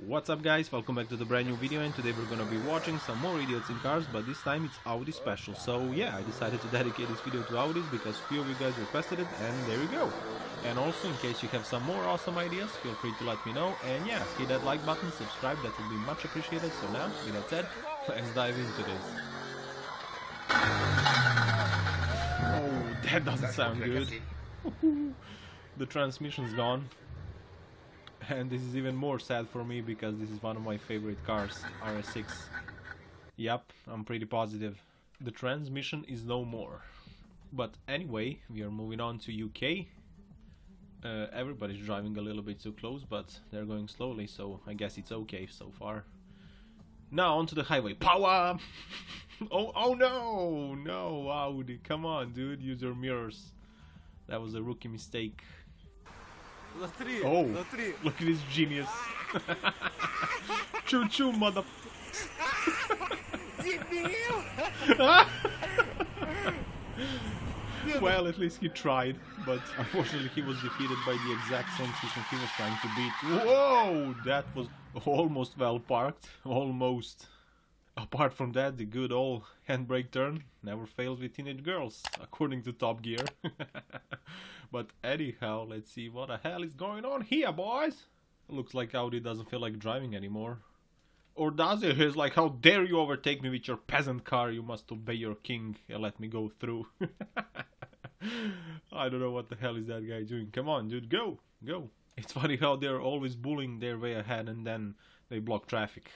What's up guys, welcome back to the brand new video, and today we're gonna be watching some more idiots in cars, but this time it's Audi special. So yeah, I decided to dedicate this video to Audis because few of you guys requested it, and there we go. And also, in case you have some more awesome ideas, feel free to let me know, and yeah, hit that like button, subscribe, that would be much appreciated. So now, with that said, let's dive into this. Oh, that doesn't sound good. The transmission's gone. And this is even more sad for me because this is one of my favorite cars, RS6. Yep, I'm pretty positive. The transmission is no more. But anyway, we are moving on to UK. Everybody's driving a little bit too close, but they're going slowly, so I guess it's okay so far. Now onto the highway. Power! oh no! No, Audi, come on dude, use your mirrors. That was a rookie mistake. Oh, look at this genius. Choo choo, mother. Well, at least he tried, but unfortunately he was defeated by the exact same system he was trying to beat. Whoa, that was almost well parked. Almost. Apart from that, the good old handbrake turn never fails with teenage girls, according to Top Gear. But anyhow, let's see what the hell is going on here, boys. Looks like Audi doesn't feel like driving anymore. Or does it? He's like, how dare you overtake me with your peasant car? You must obey your king and let me go through. I don't know what the hell is that guy doing. Come on, dude, go, go. It's funny how they're always bullying their way ahead and then they block traffic.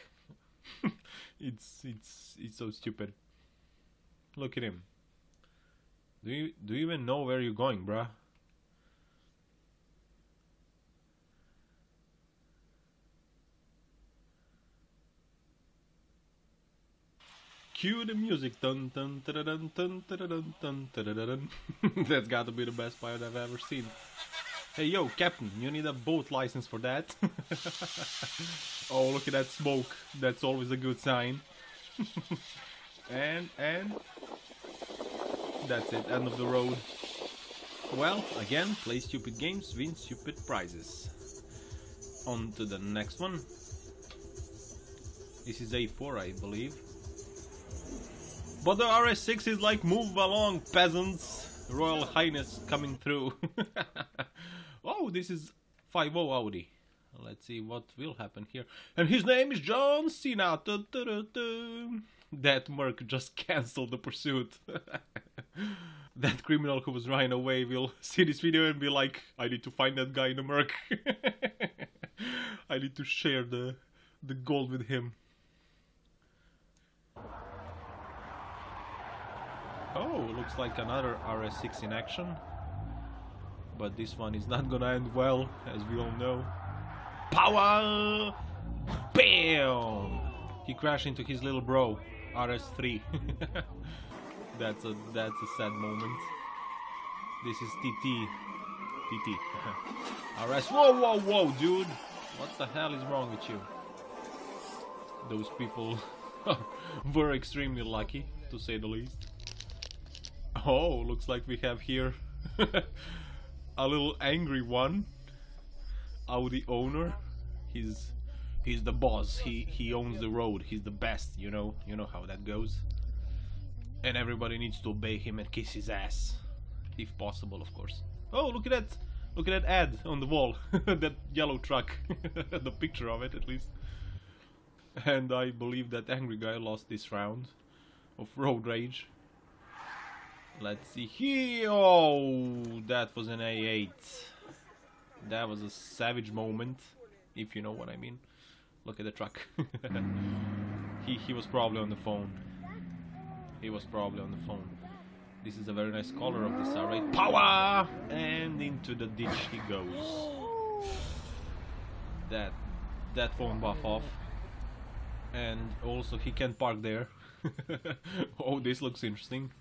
It's so stupid. Look at him. Do you even know where you're going, bruh? Cue the music. Dun dun dun dun dun dun dun dun dun. That's gotta be the best part I've ever seen. Hey yo, Captain, you need a boat license for that. Oh, look at that smoke. That's always a good sign. and that's it, end of the road. Well, again, play stupid games, win stupid prizes. On to the next one. This is A4, I believe. But the RS6 is like, move along, peasants. Royal Highness coming through. Oh, this is 5.0 Audi. Let's see what will happen here. And his name is John Cena. Dun, dun, dun, dun. That Merc just cancelled the pursuit. That criminal who was running away will see this video and be like, I need to find that guy in the Merc. I need to share the gold with him. Oh, looks like another RS6 in action. But this one is not gonna end well, as we all know. Power! Bam! He crashed into his little bro, RS3. That's a sad moment. This is TT. RS. Whoa, dude! What the hell is wrong with you? Those people were extremely lucky, to say the least. Oh, looks like we have here a little angry one. Audi owner. He's the boss. He owns the road. He's the best, you know how that goes. And everybody needs to obey him and kiss his ass, if possible, of course. Oh, look at that ad on the wall. That yellow truck. The picture of it, at least. And I believe that angry guy lost this round of road rage. Let's see here. Oh, that was an A8. That was a savage moment, if you know what I mean. Look at the truck. He was probably on the phone. This is a very nice color of this R8. Power! And into the ditch he goes. That won't buff off. And also he can't park there. Oh, this looks interesting.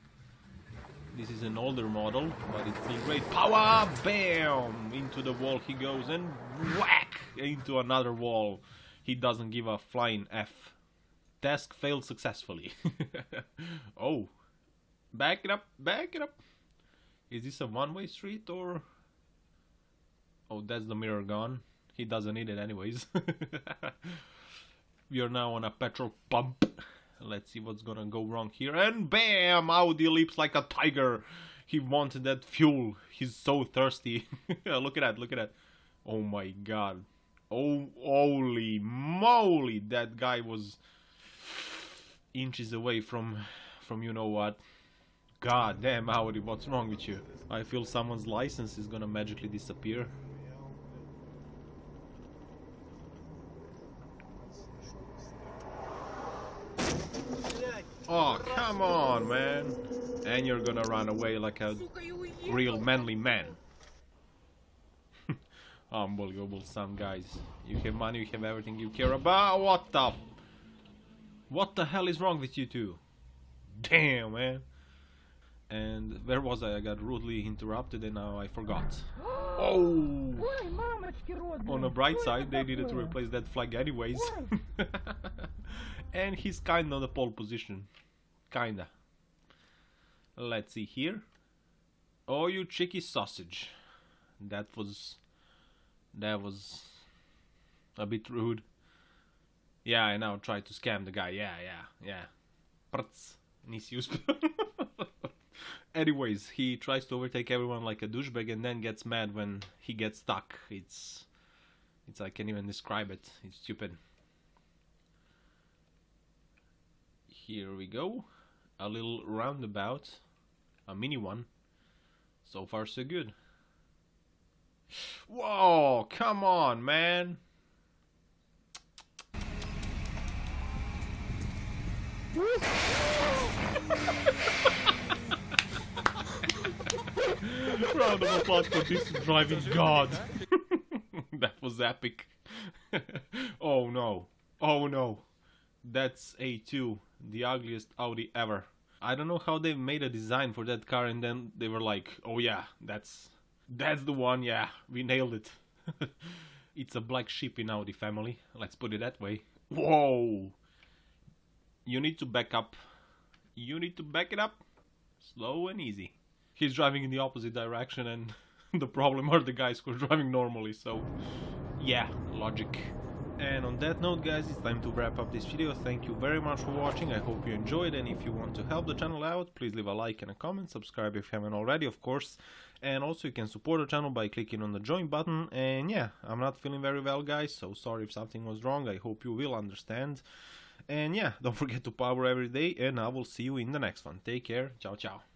This is an older model, but it's still great. Power! Bam! Into the wall he goes, and whack! Into another wall. He doesn't give a flying F. Task failed successfully. Oh. Back it up, back it up. Is this a one-way street or... Oh, that's the mirror gone. He doesn't need it anyways. We are now on a petrol pump. Let's see what's gonna go wrong here. And bam! Audi leaps like a tiger. He wanted that fuel. He's so thirsty. Look at that, look at that. Oh my god. Oh, holy moly. That guy was inches away from you know what. God damn, Audi, what's wrong with you? I feel someone's license is gonna magically disappear. Oh, come on, man. And you're gonna run away like a real manly man. Unbelievable, some guys. You have money, you have everything you care about. What the hell is wrong with you two? Damn, man. And where was I? I got rudely interrupted and now I forgot. Oh! On the bright side, they needed to replace that flag anyways. And he's kinda on the pole position. Kinda. Let's see here. Oh, you cheeky sausage. That was a bit rude. Yeah, I now tried to scam the guy. Yeah. Prts. Nisi uspio. Anyways, he tries to overtake everyone like a douchebag and then gets mad when he gets stuck. It's I can't even describe it. It's stupid. Here we go. A little roundabout. A mini one. So far so good. Whoa, come on, man. Round of applause for this driving god. That was epic. Oh no. Oh no. That's A2, the ugliest Audi ever. I don't know how they made a design for that car and then they were like, oh yeah, that's the one, yeah, we nailed it. It's a black sheep in Audi family, let's put it that way. Whoa! You need to back up. You need to back it up. Slow and easy. He's driving in the opposite direction and the problem are the guys who are driving normally, so yeah, logic. And on that note, guys, it's time to wrap up this video. Thank you very much for watching. I hope you enjoyed, and if you want to help the channel out, please leave a like and a comment, subscribe if you haven't already, of course. And also you can support the channel by clicking on the join button. And yeah, I'm not feeling very well, guys, so sorry if something was wrong. I hope you will understand. And yeah, don't forget to power every day, and I will see you in the next one. Take care. Ciao, ciao.